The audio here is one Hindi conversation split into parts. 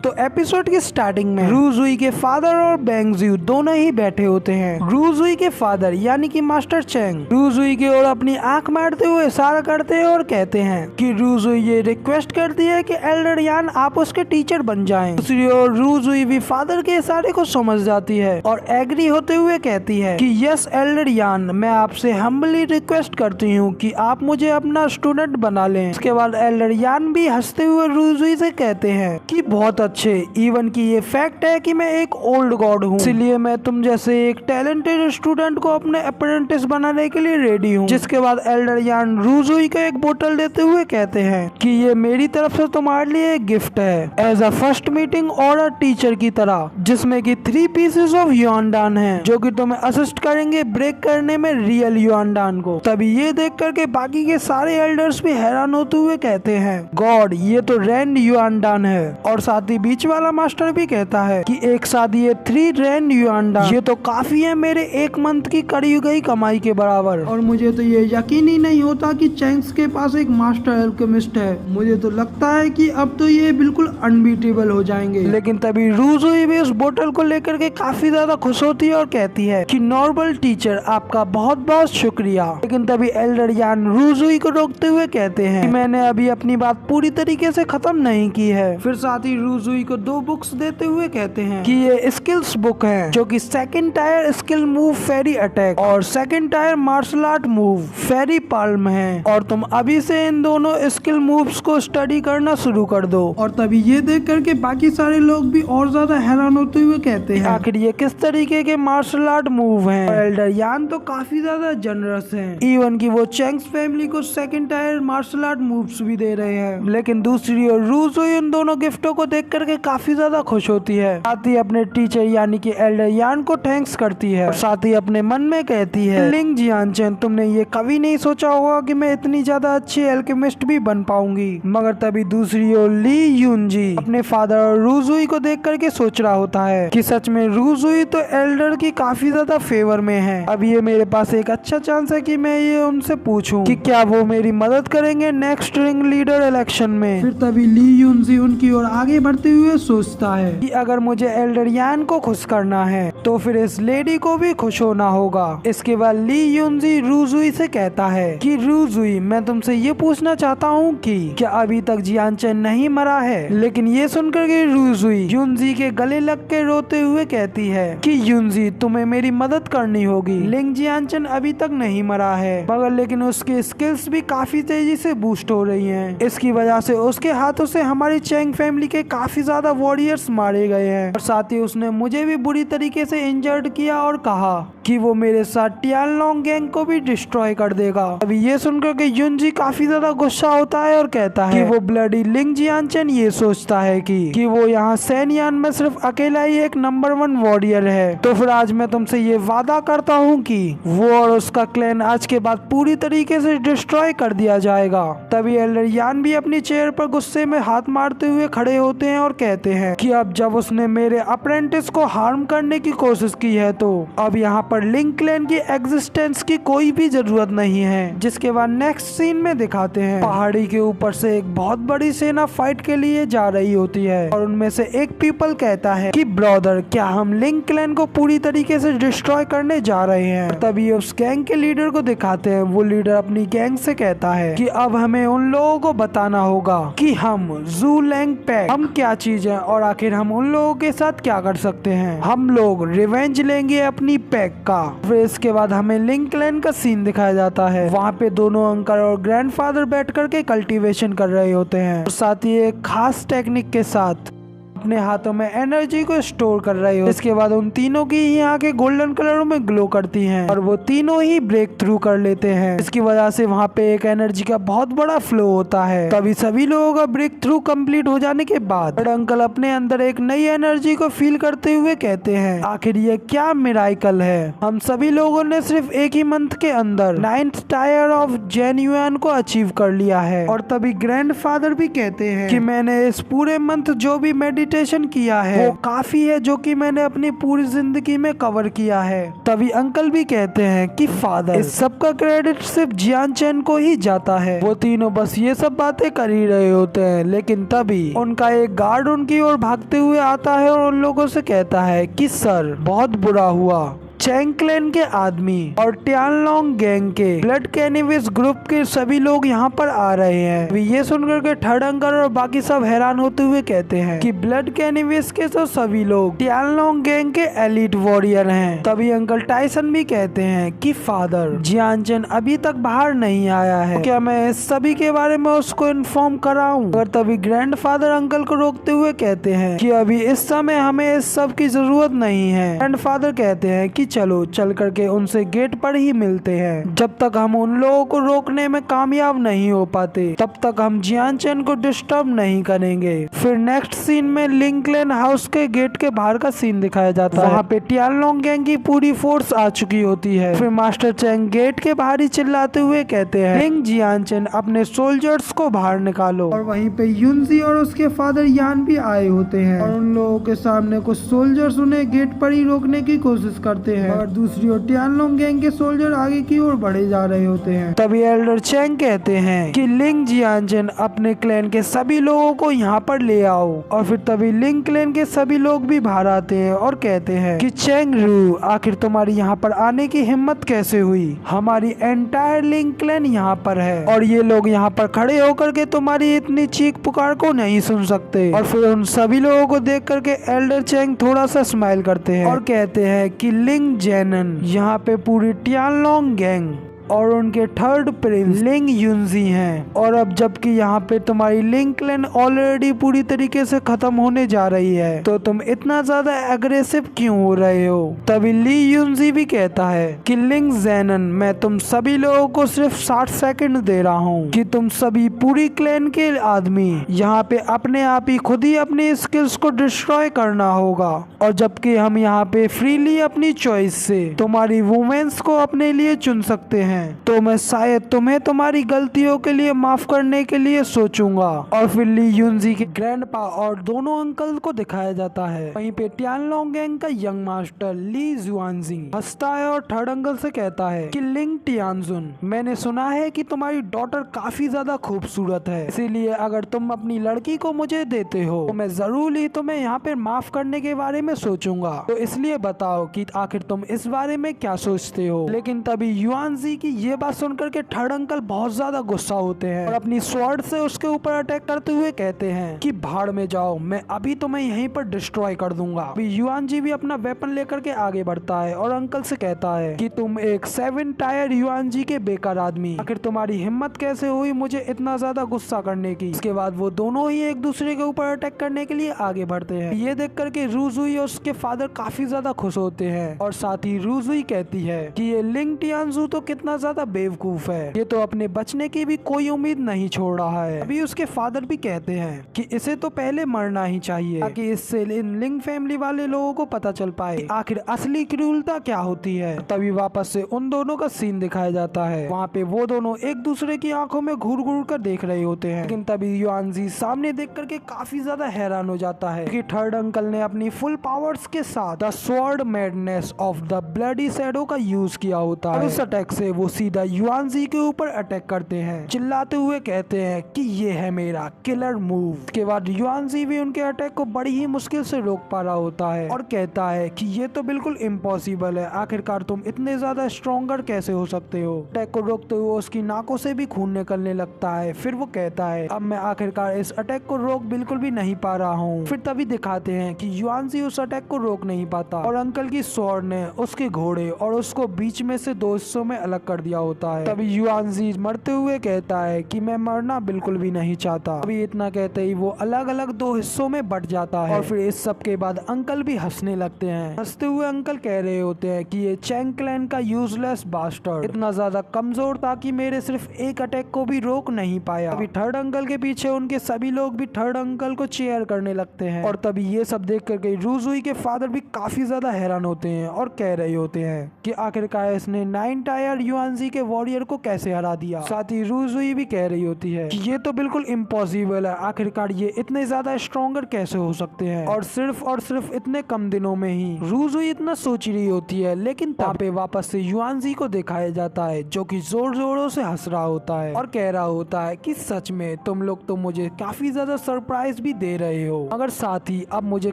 तो एपिसोड की स्टार्टिंग में रूजुई के फादर और बेंगजियो दोनों ही बैठे होते हैं। रूजुई के फादर यानी कि मास्टर चैंग रूजुई की ओर अपनी आंख मारते हुए इशारा करते हैं और कहते हैं कि रूजुई ये रिक्वेस्ट करती है कि एल्डर यान आप उसके टीचर बन जाएं। दूसरी ओर रूजुई भी फादर के इशारे को समझ जाती है और एग्री होते हुए कहती है कि यस एल्डर यान, मैं आपसे हम्बली रिक्वेस्ट करती हूँ कि आप मुझे अपना स्टूडेंट बना लें। इसके बाद एल्डर यान भी हंसते हुए रूजुई से कहते हैं कि बहुत अच्छे, इवन की ये फैक्ट है कि मैं एक ओल्ड गॉड हूँ, इसलिए मैं तुम जैसे एक टैलेंटेड स्टूडेंट को अपने अप्रेंटिस बनाने के लिए रेडी हूँ। जिसके बाद एल्डर यान रूजुई को एक बोतल देते हुए कहते हैं कि ये मेरी तरफ से तुम्हारे लिए एक गिफ्ट है एज अ फर्स्ट मीटिंग और अ टीचर की तरह, जिसमें कि 3 पीसेस ऑफ युआनडान है जो कि तुम्हें असिस्ट करेंगे ब्रेक करने में रियल युआनडान को। तभी ये देख करके बाकी के सारे एल्डर्स भी हैरान होते हुए कहते हैं गॉड, ये तो रैंड युआनडान है। और साथ ही बीच वाला मास्टर भी कहता है कि एक साथ ये 3 रैंड युआनडान, ये तो काफी है मेरे 1 मंथ की करी गई कमाई के बराबर। और मुझे तो ये यकीन ही नहीं होता कि चैंक्स के पास एक मास्टर अल्केमिस्ट है। मुझे तो लगता है कि अब तो ये बिल्कुल अनबीटेबल हो जाएंगे। लेकिन तभी रूजुई भी उस बोतल को लेकर के काफी ज्यादा खुश होती है और कहती है कि नॉर्मल टीचर आपका बहुत बहुत शुक्रिया। लेकिन तभी एल्डर यान रूजुई को रोकते हुए कहते हैं कि मैंने अभी अपनी बात पूरी तरीके से खत्म नहीं की है। फिर साथ ही रूजुई को 2 बुक्स देते हुए कहते हैं कि ये स्किल्स बुक है जो कि second tier skill move fairy attack और second tier martial art move fairy palm है, और तुम अभी से इन दोनों स्किल मूव्स को स्टडी करना शुरू कर दो। और तभी ये देख करके बाकी सारे लोग भी और ज्यादा हैरान होते हुए कहते हैं आखिर ये किस तरीके के मार्शल आर्ट मूव हैं। और एल्डर यान तो काफी ज्यादा जनरस हैं, इवन की वो चैंक्स फैमिली को second tier martial art moves भी दे रहे हैं। लेकिन दूसरी ओर रूजुई उन दोनों गिफ्टों को देख करके काफी ज्यादा खुश होती है। साथ ही अपने टीचर यानी कि एल्डर यान को थैंक्स करती है और साथ ही अपने मन में कहती है लिंग जियानचेन, तुमने ये कभी नहीं सोचा होगा कि मैं इतनी ज्यादा अच्छी एल्केमिस्ट भी बन पाऊंगी। मगर तभी दूसरी ओर ली यूनजी अपने फादर और रूजुई को देख करके सोच रहा होता है कि सच में रूजुई तो एल्डर की काफी ज्यादा फेवर में है। अब ये मेरे पास एक अच्छा चांस है कि मैं ये उनसे पूछूं कि क्या वो मेरी मदद करेंगे नेक्स्ट रिंग लीडर इलेक्शन में। फिर तभी ली यूनजी उनकी ओर आगे बढ़ते हुए सोचता है कि अगर मुझे एल्डर यान को खुश करना है तो फिर इस लेडी को भी खुश होना होगा। इसके बाद ली यूनजी रूजुई से कहता है कि रूजुई, मैं तुमसे ये पूछना चाहता हूँ कि क्या अभी तक जियानचेन नहीं मरा है। लेकिन ये सुनकर के रूजुई यूनजी के गले लग के रोते हुए कहती है कि यूनजी, तुम्हें मेरी मदद करनी होगी। लिंग जियानचेन अभी तक नहीं मरा है, मगर लेकिन उसकी स्किल्स भी काफी तेजी से बूस्ट हो रही हैं। इसकी वजह से उसके हाथों से हमारी चैंग फैमिली के काफी ज्यादा वॉरियर्स मारे गए हैं और साथ ही उसने मुझे भी बुरी तरीके से इंजर्ड किया और कहा कि वो मेरे साथ टियानलोंग गैंग को भी डिस्ट्रॉय कर देगा। अभी ये सुनकर के यूनजी काफी ज्यादा गुस्सा होता है और कहता है कि वो ब्लडी लिंग जियानचेन ये सोचता है कि वो यहाँ सैनयान में सिर्फ अकेला ही एक नंबर 1 वॉरियर है। तो फिर आज मैं तुमसे ये वादा करता हूँ कि वो और उसका क्लैन आज के बाद पूरी तरीके से डिस्ट्रॉय कर दिया जाएगा। तभी एल्डर यान भी अपनी चेयर पर गुस्से में हाथ मारते हुए खड़े होते हैं और कहते हैं कि अब जब उसने मेरे अप्रेंटिस को हार्म करने की कोशिश की है तो अब यहाँ पर लिंग क्लैन की एग्जिस्टेंस की कोई भी जरूरत नहीं है। जिसके बाद नेक्स्ट सीन में दिखाते हैं पहाड़ी के ऊपर से एक बहुत बड़ी सेना फाइट के लिए जा रही होती है और उनमें से एक पीपल कहता है कि ब्रदर, क्या हम लिंग क्लैन को पूरी तरीके से डिस्ट्रॉय करने जा रहे हैं। तभी उस गैंग के लीडर को दिखाते हैं। वो लीडर अपनी गैंग से कहता है कि अब हमें उन लोगों को बताना होगा कि हम जू लैंग पैक हम क्या चीज है और आखिर हम उन लोगों के साथ क्या कर सकते हैं। हम लोग रिवेंज लेंगे अपनी पैक का। फिर इसके बाद हमें लिंग क्लैन का सीन दिखाया जाता है। वहाँ पे दोनों अंकल और ग्रैंडफादर बैठ करके कल्टीवेशन कर रहे होते हैं और साथ ही एक खास टेक्निक के साथ अपने हाथों में एनर्जी को स्टोर कर रहे हो। इसके बाद उन तीनों की ही आंखें गोल्डन कलर में ग्लो करती हैं और वो तीनों ही ब्रेक थ्रू कर लेते हैं। इसकी वजह से वहाँ पे एक एनर्जी का बहुत बड़ा फ्लो होता है। तभी सभी लोगों का ब्रेक थ्रू कंप्लीट हो जाने के बाद अंकल अपने अंदर एक नई एनर्जी को फील करते हुए कहते हैं आखिर ये क्या मिराकल है। हम सभी लोगों ने सिर्फ एक ही मंथ के अंदर 9th टायर ऑफ जेन्युइन को अचीव कर लिया है। और तभी ग्रैंडफादर भी कहते हैं कि मैंने इस पूरे मंथ जो भी मेडिटेशन मेडिटेशन किया है वो काफी है, जो कि मैंने अपनी पूरी जिंदगी में कवर किया है। तभी अंकल भी कहते हैं कि फादर, इस सब का क्रेडिट सिर्फ जियान चैन को ही जाता है। वो तीनों बस ये सब बातें कर ही रहे होते हैं, लेकिन तभी उनका एक गार्ड उनकी ओर भागते हुए आता है और उन लोगों से कहता है कि सर, बहुत बुरा हुआ। चैंग क्लैन के आदमी और टियानलोंग गैंग के ब्लड कैनिविस ग्रुप के सभी लोग यहाँ पर आ रहे हैं। अभी ये सुनकर के थर्ड अंकल और बाकी सब हैरान होते हुए कहते हैं कि ब्लड कैनिविस के तो सभी लोग टियानलोंग गैंग के एलिट वॉरियर हैं। तभी अंकल टाइसन भी कहते हैं कि फादर, जियान चैन अभी तक बाहर नहीं आया है, क्या मैं इस सभी के बारे में उसको इन्फॉर्म कराऊं? और तभी ग्रैंड फादर अंकल को रोकते हुए कहते हैं कि अभी इस समय हमें इस सब की जरूरत नहीं है। ग्रैंड फादर कहते हैं कि चलो चल करके उनसे गेट पर ही मिलते हैं। जब तक हम उन लोगों को रोकने में कामयाब नहीं हो पाते, तब तक हम जियान चैन को डिस्टर्ब नहीं करेंगे। फिर नेक्स्ट सीन में लिंग क्लैन हाउस के गेट के बाहर का सीन दिखाया जाता है। वहाँ पे टियानलोंग गैंग की पूरी फोर्स आ चुकी होती है। फिर मास्टर चैंग गेट के बाहर ही चिल्लाते हुए कहते हैं, लिंग जियान चैन, अपने सोल्जर्स को बाहर निकालो। और वहीं पे युनजी और उसके फादर यान भी आए होते हैं और उन लोगों के सामने कुछ सोल्जर्स उन्हें गेट पर ही रोकने की कोशिश करते हैं और दूसरी ओर टियानलोंग गैंग के सोल्जर आगे की ओर बढ़े जा रहे होते हैं। तभी एल्डर चैंग कहते हैं कि लिंग जियान चैन, अपने क्लैन के सभी लोगों को यहाँ पर ले आओ। और फिर तभी लिंग क्लैन के सभी लोग भी बाहर आते हैं और कहते हैं कि चैंग रू, आखिर तुम्हारी यहाँ पर आने की हिम्मत कैसे हुई? हमारी एंटायर लिंग क्लैन यहाँ पर है और ये लोग यहाँ पर खड़े होकर के तुम्हारी इतनी चीख पुकार को नहीं सुन सकते। और फिर उन सभी लोगों को देख करके एल्डर चैंग थोड़ा सा स्माइल करते हैं और कहते हैं कि लिंग जैनन, यहाँ पे पूरी टियानलोंग गैंग और उनके थर्ड प्रिंस लिंग युनजी हैं। और अब जबकि यहाँ पे तुम्हारी लिंग क्लैन ऑलरेडी पूरी तरीके से खत्म होने जा रही है, तो तुम इतना ज्यादा एग्रेसिव क्यों हो रहे हो? तभी ली युनजी भी कहता है कि लिंग जैनन, मैं तुम सभी लोगों को सिर्फ 60 सेकंड दे रहा हूँ कि तुम सभी पूरी क्लैन के आदमी यहाँ पे अपने आप ही खुद ही अपनी स्किल्स को डिस्ट्रॉय करना होगा। और जबकि हम यहाँ पे फ्रीली अपनी चॉइस से तुम्हारी वुमेन्स को अपने लिए चुन सकते हैं, तो मैं शायद तुम्हें तुम्हारी गलतियों के लिए माफ करने के लिए सोचूंगा। और फिर ली युनजी के ग्रैंडपा और दोनों अंकल को दिखाया जाता है। वहीं पे टियानलोंग गैंग का यंग मास्टर ली जुआनजी हंसता है और थर्ड अंकल से कहता है कि लिंग टियानजुन, मैंने सुना है कि तुम्हारी डॉटर काफी ज्यादा खूबसूरत है, इसीलिए अगर तुम अपनी लड़की को मुझे देते हो तो मैं जरूर ही तुम्हें यहाँ पे माफ करने के बारे में सोचूंगा। तो इसलिए बताओ कि आखिर तुम इस बारे में क्या सोचते हो? लेकिन तभी युआनजी की ये बात सुनकर के थर्ड अंकल बहुत ज्यादा गुस्सा होते हैं और अपनी स्वॉर्ड से उसके ऊपर अटैक करते हुए कहते हैं कि भाड़ में जाओ, मैं अभी तुम्हें यहीं पर डिस्ट्रॉय कर दूंगा। अभी युआनजी भी अपना वेपन लेकर के आगे बढ़ता है और अंकल से कहता है कि तुम एक 7 टायर युआनजी के बेकार आदमी, आखिर तुम्हारी हिम्मत कैसे हुई मुझे इतना ज्यादा गुस्सा करने की? इसके बाद वो दोनों ही एक दूसरे के ऊपर अटैक करने के लिए आगे बढ़ते हैं। ये देख करके रूजुई और उसके फादर काफी ज्यादा खुश होते हैं और साथ ही रूजुई कहती है कि ये लिंग टियानजू तो कितना ज्यादा बेवकूफ है, ये तो अपने बचने की भी कोई उम्मीद नहीं छोड़ रहा है। अभी उसके फादर भी कहते हैं कि इसे तो पहले मरना ही चाहिए ताकि इससे इन लिंग फैमिली वाले लोगों को पता चल पाए कि आखिर असली क्रूरता क्या होती है। तभी वापस से उन दोनों का सीन दिखाया जाता है। वहाँ पे वो दोनों एक दूसरे की आंखों में घूर घूर कर देख रहे होते हैं, लेकिन तभी युआनजी सामने देख करके काफी ज्यादा हैरान हो जाता है कि थर्ड अंकल ने अपनी फुल पावर्स के साथ the sword madness of the bloody shadow का यूज किया होता है। उस अटैक से वो सीधा युआनजी के ऊपर अटैक करते हैं, चिल्लाते हुए कहते हैं कि ये है मेरा किलर मूव। के बाद युआनजी भी उनके अटैक को बड़ी ही मुश्किल से रोक पा रहा होता है और कहता है कि ये तो बिल्कुल इम्पॉसिबल है, आखिरकार तुम इतने ज्यादा स्ट्रॉन्गर कैसे हो सकते हो? अटैक को रोकते हुए उसकी नाकों से भी खून निकलने लगता है। फिर वो कहता है अब मैं आखिरकार इस अटैक को रोक बिल्कुल भी नहीं पा रहा हूँ। फिर तभी दिखाते हैं कि युआनजी उस अटैक को रोक नहीं पाता और अंकल की स्वॉर्ड ने उसके घोड़े और उसको बीच में से 2 हिस्सों में अलग कर दिया होता है। तभी युआनजी मरते हुए कहता है कि मैं मरना बिल्कुल भी नहीं चाहता। अभी इतना कहते ही वो अलग अलग 2 हिस्सों में बट जाता है और फिर इस सब के बाद अंकल भी हंसने लगते हैं। हंसते हुए अंकल कह रहे होते हैं कि ये चैंग क्लैन का यूजलेस बास्टर्ड इतना ज्यादा कमजोर था कि मेरे सिर्फ एक अटैक को भी रोक नहीं पाया। अभी थर्ड अंकल के पीछे उनके सभी लोग भी थर्ड अंकल को चेयर करने लगते हैं और तभी ये सब देख करके रूजुई के फादर भी काफी ज्यादा हैरान होते हैं और कह रहे होते हैं कि आखिरकार इसने 9 टायर युआनजी के वॉरियर को कैसे हरा दिया। साथ ही रूजुई भी कह रही होती है कि ये तो बिल्कुल इम्पॉसिबल है, आखिरकार ये इतने ज्यादा स्ट्रॉन्गर कैसे हो सकते हैं, और सिर्फ इतने कम दिनों में ही। रूजुई इतना सोच रही होती है, लेकिन तब पे वापस से युआनजी को दिखाया जाता है जो कि जोर जोरों से हंस रहा होता है और कह रहा होता है कि सच में तुम लोग तो मुझे काफी ज्यादा सरप्राइज भी दे रहे हो, मगर साथ ही अब मुझे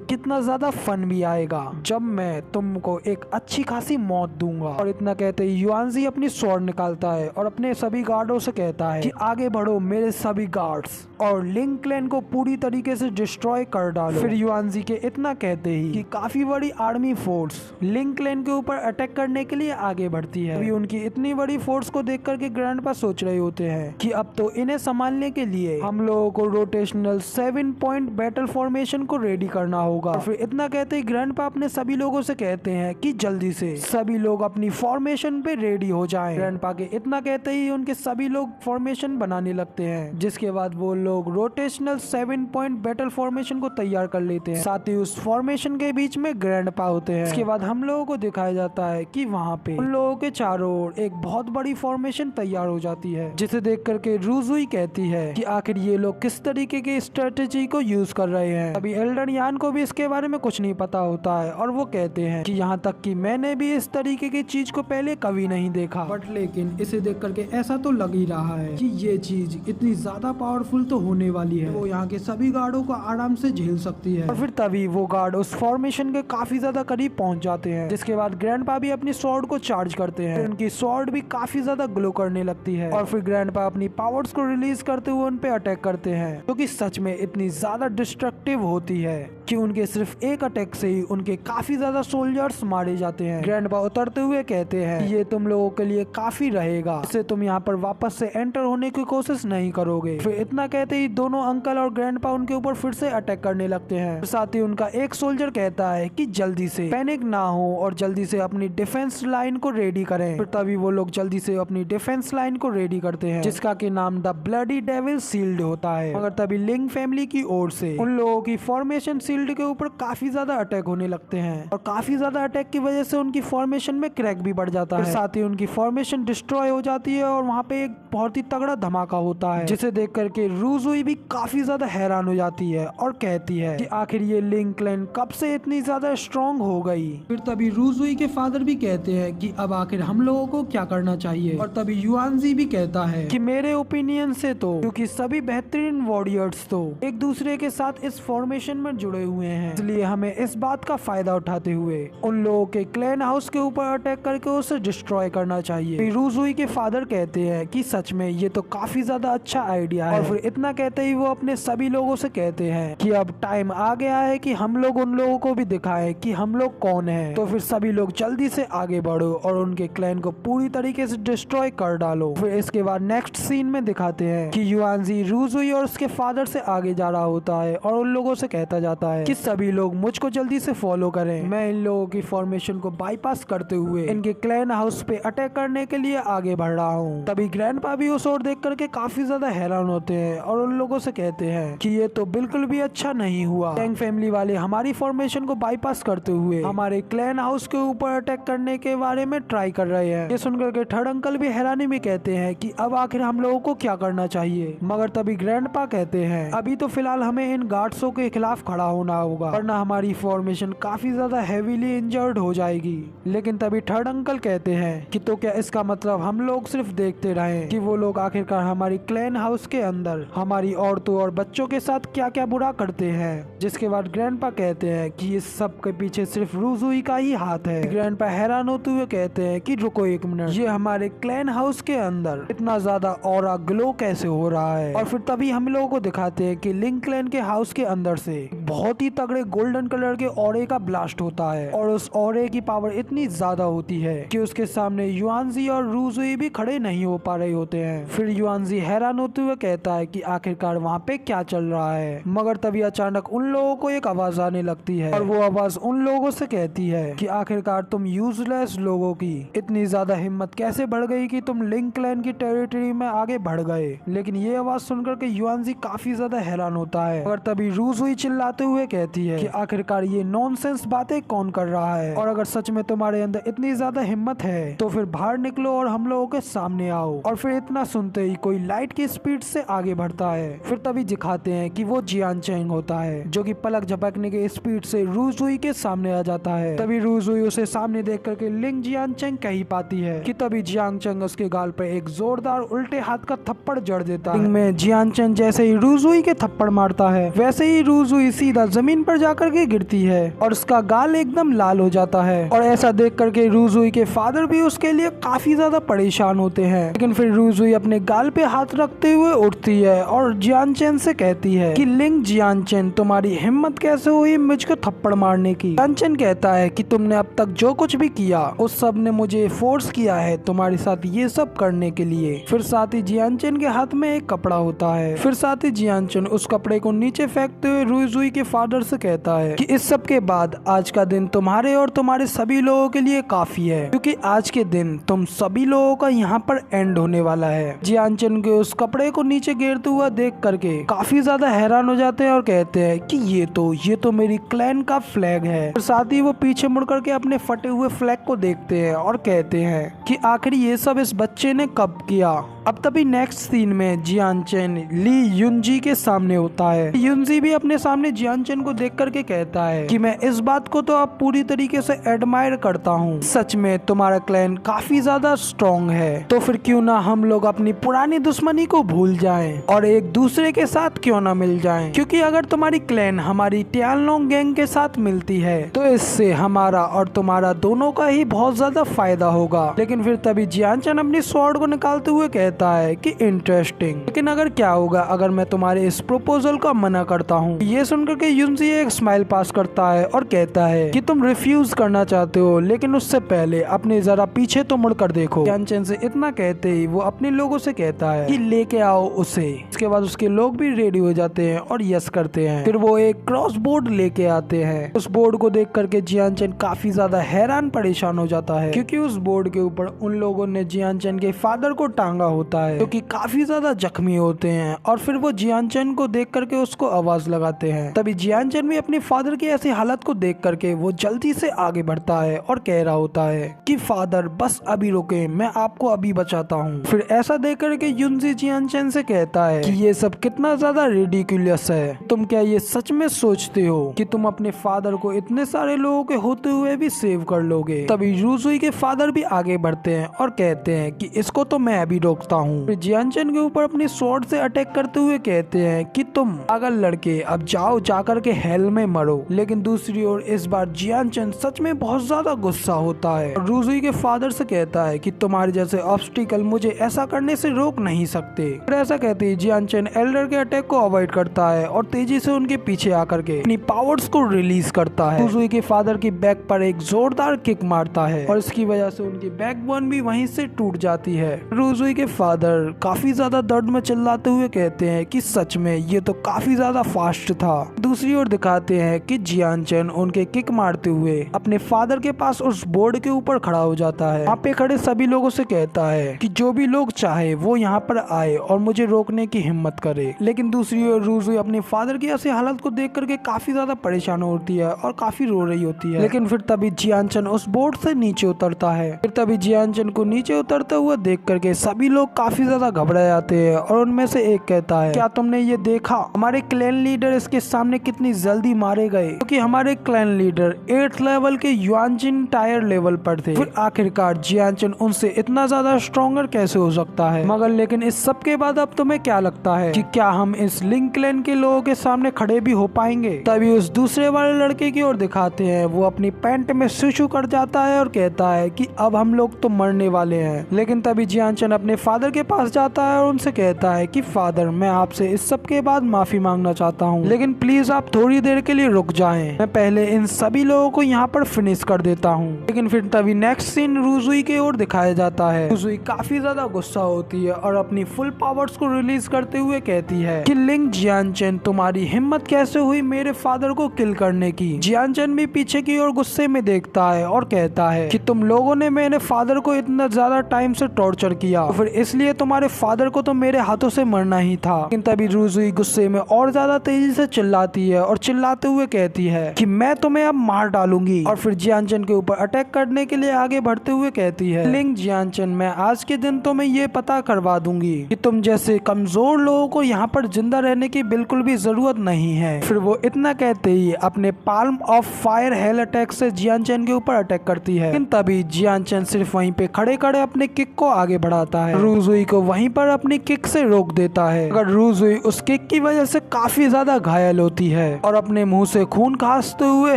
कितना ज्यादा फन भी आएगा जब मैं तुमको एक अच्छी खासी मौत दूंगा। और इतना कहते ही युआनजी अपनी स्वॉर्ड निकालता है और अपने सभी गार्डों से कहता है कि आगे बढ़ो मेरे सभी गार्ड्स, और लिंक क्लैन को पूरी तरीके से डिस्ट्रॉय कर डालो। फिर युआनजी के इतना कहते ही कि काफी बड़ी आर्मी फोर्स लिंक क्लैन के ऊपर अटैक करने के लिए आगे बढ़ती है। अभी उनकी इतनी बड़ी फोर्स को देख करके ग्रैंडपा सोच रहे होते हैं कि अब तो इन्हें संभालने के लिए हम लोगों को रोटेशनल 7 पॉइंट बैटल फॉर्मेशन को रेडी करना होगा। और फिर इतना कहते ही ग्रैंडपा अपने सभी लोगों से कहते हैं कि जल्दी से सभी लोग अपनी फॉर्मेशन पे रेडी हो जाएं। ग्रैंडपा के इतना कहते ही उनके सभी लोग फॉर्मेशन बनाने लगते हैं, जिसके बाद वो लोग रोटेशनल 7 पॉइंट बैटल फॉर्मेशन को तैयार कर लेते हैं। साथ ही उस फॉर्मेशन के बीच में ग्रैंडपा होते हैं। इसके बाद हम लोगों को दिखाया जाता है कि वहाँ पे उन लोगों के चारों ओर एक बहुत बड़ी फॉर्मेशन तैयार हो जाती है, जिसे देख करके रूजुई कहती है कि आखिर ये लोग किस तरीके की स्ट्रेटेजी को यूज कर रहे हैं। अभी एल्डर यान को भी इसके बारे में कुछ नहीं पता होता है और वो कहते हैं कि यहाँ तक कि मैंने भी इस तरीके की चीज को पहले कभी नहीं देखा, बट लेकिन इसे देख करके ऐसा तो लग ही रहा है कि ये चीज इतनी ज्यादा पावरफुल तो होने वाली है, वो यहाँ के सभी गार्डों को आराम से झेल सकती है। और फिर तभी वो गार्ड उस फॉर्मेशन के काफी ज्यादा करीब पहुंच जाते हैं, जिसके बाद ग्रैंडपा भी अपनी स्वॉर्ड को चार्ज करते हैं। उनकी स्वॉर्ड भी काफी ज्यादा ग्लो करने लगती है और फिर ग्रैंडपा अपनी पावर्स को रिलीज करते हुए उन पे अटैक करते हैं, जो कि सच में इतनी ज्यादा डिस्ट्रक्टिव होती है कि उनके सिर्फ एक अटैक से ही उनके काफी ज्यादा सोल्जर्स मारे जाते हैं। ग्रैंडपा उतरते हुए कहते हैं कि ये तुम लोगों के लिए काफी रहेगा, इससे तुम यहाँ पर वापस से एंटर होने की कोशिश नहीं करोगे। फिर इतना कहते ही दोनों अंकल और ग्रैंडपा उनके ऊपर फिर से अटैक करने लगते हैं। साथ ही उनका एक सोल्जर कहता है कि जल्दी से पैनिक ना हो और जल्दी से अपनी डिफेंस लाइन को रेडी करें। फिर तभी वो लोग जल्दी से अपनी डिफेंस लाइन को रेडी करते हैं, जिसका की नाम द ब्लडी डेविल शील्ड होता है। मगर तभी लिंग फैमिली की ओर से उन लोगों की फॉर्मेशन शील्ड के ऊपर काफी ज्यादा अटैक होने लगते हैं और काफी ज्यादा अटैक की वजह से उनकी फॉर्मेशन में क्रैक भी बढ़ जाता है। साथ ही उनकी फॉर्मेशन डिस्ट्रॉय हो जाती है और वहाँ पे एक बहुत ही तगड़ा धमाका होता है, जिसे देख करके रूजुई भी काफी ज्यादा हैरान हो जाती है और कहती है कि आखिर ये लिंग क्लैन कब से इतनी ज्यादा स्ट्रॉन्ग हो गई। फिर तभी रूजुई के फादर भी कहते हैं कि अब आखिर हम लोगों को क्या करना चाहिए। और तभी युआनजी भी कहता है कि मेरे ओपिनियन से तो क्योंकि सभी बेहतरीन वॉरियर्स तो एक दूसरे के साथ इस फॉर्मेशन में जुड़े हुए हैं, इसलिए हमें इस बात का फायदा उठाते हुए उन लोगों के क्लैन हाउस के ऊपर अटैक करके उसे डिस्ट्रॉय करना चाहिए। रूजुई के फादर कहते हैं कि सच में ये तो काफी ज्यादा अच्छा आइडिया है। और फिर इतना कहते ही वो अपने सभी लोगों से कहते हैं कि अब टाइम आ गया है कि हम लोग उन लोगों को भी दिखाएं कि हम लोग कौन हैं। तो फिर सभी लोग जल्दी से आगे बढ़ो और उनके क्लैन को पूरी तरीके से डिस्ट्रॉय कर डालो। फिर इसके बाद नेक्स्ट सीन में दिखाते हैं कि युआनजी रूजुई और उसके फादर से आगे जा रहा होता है और उन लोगों से कहता जाता है कि सभी लोग मुझको जल्दी से फॉलो करें, मैं इन लोगों की फॉर्मेशन को बाईपास करते हुए इनके क्लैन हाउस पे अटैक करने के लिए आगे बढ़ रहा हूँ। तभी ग्रैंडपा भी उस ओर देख करके काफी ज्यादा हैरान होते हैं और उन लोगों से कहते हैं कि ये तो बिल्कुल भी अच्छा नहीं हुआ, टैंग फैमिली वाले हमारी फॉर्मेशन को बाईपास करते हुए हमारे क्लैन हाउस के ऊपर अटैक करने के बारे में ट्राई कर रहे हैं। ये सुनकर के थर्ड अंकल भी हैरानी में कहते हैं कि अब आखिर हम लोगों को क्या करना चाहिए। मगर तभी ग्रैंडपा कहते हैं अभी तो फिलहाल हमें इन गार्ड्सों के खिलाफ खड़ा होना होगा, वरना हमारी फॉर्मेशन काफी ज्यादा हेवीली इंजर्ड हो जाएगी। लेकिन तभी थर्ड अंकल कहते हैं कि तो क्या इसका मतलब हम लोग सिर्फ देखते रहें कि वो लोग आखिरकार हमारी क्लैन हाउस के अंदर हमारी औरतों और बच्चों के साथ क्या क्या बुरा करते हैं। जिसके बाद ग्रैंडपा कहते हैं कि इस सब के पीछे सिर्फ रूजुई का ही हाथ है। ग्रैंडपा हैरान होते हुए कहते हैं कि रुको एक मिनट, ये हमारे क्लैन हाउस के अंदर इतना ज्यादा ऑरा ग्लो कैसे हो रहा है। और फिर तभी हम लोगों को दिखाते हैं कि लिंक क्लैन के हाउस के अंदर से बहुत ही तगड़े गोल्डन कलर के ऑरे का ब्लास्ट होता है और उस ऑरे की पावर इतनी ज्यादा होती है कि उसके सामने युआनजी और रूजुई भी खड़े नहीं हो पा रहे होते हैं। फिर युआनजी हैरान होते हुए कहता है कि आखिरकार वहाँ पे क्या चल रहा है। मगर तभी अचानक उन लोगों को एक आवाज आने लगती है और वो आवाज उन लोगों से कहती है कि आखिरकार तुम यूजलेस लोगों की इतनी ज्यादा हिम्मत कैसे बढ़ गई कि तुम लिंक क्लैन की टेरिटरी में आगे बढ़ गए। लेकिन ये आवाज सुनकर के युआनजी काफी ज्यादा हैरान होता है। मगर तभी रूजुई चिल्लाते हुए हुए कहती है कि आखिरकार ये नॉनसेंस बातें कौन कर रहा है, और अगर सच में तुम्हारे अंदर इतनी ज्यादा हिम्मत है तो फिर बाहर निकलो और हम लोगों के सामने आओ। और फिर इतना सुनते ही कोई लाइट की स्पीड से आगे बढ़ता है। फिर तभी दिखाते हैं कि वो जियान चेंग होता है, जो कि पलक झपकने के स्पीड से रू जुई के सामने आ जाता है। तभी रू जुई उसे सामने देख करके लिंग जियान चेंग कह ही पाती है कि तभी जियान चेंग उसके गाल पर एक जोरदार उल्टे हाथ का थप्पड़ जड़ देता है। में जियान चेंग जैसे ही रू जुई के थप्पड़ मारता है, वैसे ही रू जुई सीधा जमीन पर जाकर के गिरती है और उसका गाल एकदम लाल हो जाता है। और ऐसा देख करके रू जुई के फादर भी उसके लिए काफी ज्यादा परेशान होते हैं। लेकिन फिर रू जुई अपने गाल पे हाथ रखते हुए उठती है और जियान चेंग से कहती है कि लिंग जियान चेंग, तुम्हारी हिम्मत कैसे हुई मुझको थप्पड़ मारने की। जियान चेंग कहता है कि तुमने अब तक जो कुछ भी किया उस सब ने मुझे फोर्स किया है तुम्हारे साथ ये सब करने के लिए। फिर साथ ही जियान चेंग के हाथ में एक कपड़ा होता है। फिर साथ ही जियान चेंग उस कपड़े को नीचे फेंकते हुए रू जुई के फादर से कहता है कि इस सब के बाद आज का दिन तुम्हारे और तुम्हारे सभी लोगों के लिए काफी है, क्योंकि आज के दिन तुम सभी लोगों का यहाँ पर एंड होने वाला है। जियान चेंग के उस कपड़े को नीचे गिरते हुआ देख करके काफी ज्यादा हैरान हो जाते हैं और कहते हैं कि ये तो मेरी क्लैन का फ्लैग है। और साथ ही वो पीछे मुड़ करके अपने फटे हुए फ्लैग को देखते हैं और कहते हैं कि आखिर ये सब इस बच्चे ने कब किया। अब तभी नेक्स्ट सीन में जियान चेंग ली युनजी के सामने होता है। युनजी भी अपने सामने जियान चेंग को देख करके कहता है कि मैं इस बात को तो अब पूरी तरीके से एडमायर करता हूँ, सच में तुम्हारा क्लैन काफी ज्यादा स्ट्रॉन्ग है। तो फिर क्यों ना हम लोग अपनी पुरानी दुश्मनी को भूल जाएं और एक दूसरे के साथ क्यों ना मिल जाएं, क्योंकि अगर तुम्हारी क्लैन हमारी टियानलोंग गैंग के साथ मिलती है तो इससे हमारा और तुम्हारा दोनों का ही बहुत ज्यादा फायदा होगा। लेकिन फिर तभी जियान चेंग अपनी स्वॉर्ड को निकालते हुए कहता है कि इंटरेस्टिंग, लेकिन अगर क्या होगा अगर मैं तुम्हारे इस प्रपोजल का मना करता हूँ। ये सुनकर के युनजी एक स्माइल पास करता है और कहता है कि तुम रिफ्यूज करना चाहते हो, लेकिन उससे पहले अपने जरा पीछे तो मुड़ कर देखो। जियान चेंग से इतना कहते ही वो अपने लोगों से कहता है कि लेके आओ उसे। इसके बाद उसके लोग भी रेडी हो जाते हैं और यस करते हैं। फिर वो एक क्रॉस बोर्ड लेके आते हैं। उस बोर्ड को देख करके जियान चेंग काफी ज्यादा हैरान परेशान हो जाता है, क्योंकि उस बोर्ड के ऊपर उन लोगों ने जियान चेंग के फादर को टांगा होता है, जो कि काफी ज्यादा जख्मी होते हैं। और फिर वो जियान चेंग को देख करके उसको आवाज लगाते हैं। तभी जियान चेंग भी अपनी फादर की ऐसी हालत को देख करके वो जल्दी से आगे बढ़ता है और कह रहा होता है कि फादर बस अभी रुके, मैं आपको अभी बचाता हूँ। फिर ऐसा देख करके युनजी जियान चेंग से कहता है कि ये सब कितना ज्यादा रिडिकुलस है, तुम क्या ये सच में सोचते हो कि तुम अपने फादर को इतने सारे लोगों के होते हुए भी सेव कर लोगे। तभी रू जुई के फादर भी आगे बढ़ते हैं और कहते हैं कि इसको तो मैं अभी रोकता हूँ। फिर जियान चेंग के ऊपर अपनी स्वॉर्ड से अटैक करते हुए कहते हैं कि तुम पागल लड़के अब जाओ जाकर के हेल में मरो। लेकिन दूसरी ओर इस बार जियान चेंग सच में बहुत ज्यादा गुस्सा होता है और रू जुई के फादर से कहता है कि तुम्हारे जैसे ऑब्स्टिकल मुझे ऐसा करने से रोक नहीं सकते। फिर ऐसा कहते ही जियान चेंग एल्डर के अटैक को अवॉइड करता है और तेजी से उनके पीछे आकर के अपनी पावर्स को रिलीज करता है। रू जुई के फादर की बैक पर एक जोरदार किक मारता है और इसकी वजह से उनकी बैकबोन भी वहीं से टूट जाती है। रू जुई के फादर काफी ज्यादा दर्द में चिल्लाते हुए कहते हैं कि सच में ये तो काफी ज्यादा फास्ट था। दूसरी ओर दिखाते हैं कि जियान चेंग उनके किक मारते हुए अपने फादर के पास उस बोर्ड के ऊपर खड़ा हो जाता है। वहाँ पे खड़े सभी लोगों से कहता है कि जो भी लोग चाहे वो यहाँ पर आए और मुझे रोकने की हिम्मत करे। लेकिन दूसरी ओर रू जुई अपने फादर की ऐसी हालत को देख करके काफी ज्यादा परेशान होती है और काफी रो रही होती है। लेकिन फिर तभी जियान चेंग उस बोर्ड से नीचे उतरता है। फिर तभी जियान चेंग को नीचे उतरते हुए देख करके सभी लोग काफी ज्यादा घबरा जाते हैं और उनमें से एक कहता है, क्या तुमने ये देखा हमारे क्लैन लीडर इसके सामने कितनी जल्दी मारे गए, क्योंकि हमारे क्लैन लीडर 8th लेवल के युआनजिन टायर लेवल पर थे। फिर आखिरकार जियान चेंग उनसे इतना ज्यादा स्ट्रॉन्गर कैसे हो सकता है। मगर लेकिन इस सब के बाद अब तुम्हें क्या लगता है कि क्या हम इस लिंग क्लैन के लोगों के सामने खड़े भी हो पाएंगे। तभी उस दूसरे वाले लड़के की ओर दिखाते हैं, वो अपनी पैंट में सुशु कर जाता है और कहता है कि अब हम लोग तो मरने वाले हैं। लेकिन तभी जियान चेंग अपने फादर के पास जाता है और उनसे कहता है कि फादर मैं आपसे इस सब के बाद माफी मांगना चाहता हूँ, लेकिन प्लीज आप थोड़ी देर के लिए रुक जाएं, मैं पहले इन सभी लोगों को यहाँ पर फिनिश कर देता हूँ। लेकिन फिर तभी नेक्स्ट सीन रू जुई के ओर दिखाया जाता है। रू जुई काफी ज्यादा गुस्सा होती है और अपनी फुल पावर्स को रिलीज करते हुए कहती है कि लिंग जियान चेंग तुम्हारी हिम्मत कैसे हुई मेरे फादर को किल करने की। जियान चेंग भी पीछे की ओर गुस्से में देखता है और कहता है कि तुम लोगों ने मेरे फादर को इतना ज्यादा टाइम से टॉर्चर किया, तो फिर इसलिए तुम्हारे फादर को तो मेरे हाथों से मरना ही था। लेकिन तभी रूजुई गुस्से में और ज्यादा तेजी से चिल्लाती है और चिल्लाते हुए कहती है कि मैं तुम्हें अब मार डालूंगी, और फिर जियानचन के ऊपर अटैक करने के लिए आगे बढ़ते हुए कहती है, लिंग जियानचन, मैं आज के दिन तुम्हें ये पता करवा दूंगी कि तुम जैसे कमजोर लोगों को यहाँ पर जिंदा रहने की बिल्कुल भी जरूरत नहीं है। फिर वो इतना कहते ही अपने palm of fire hello attack से जियानचन के ऊपर अटैक करती है। लेकिन तभी जियानचन सिर्फ वहीं पे खड़े खड़े अपने किक को आगे बढ़ाता है, रूजुई को वहीं पर अपनी किक से रोक देता है। अगर रूजुई उस किक की वजह से काफी ज्यादा घायल होती है और अपने मुंह से खून खांसते हुए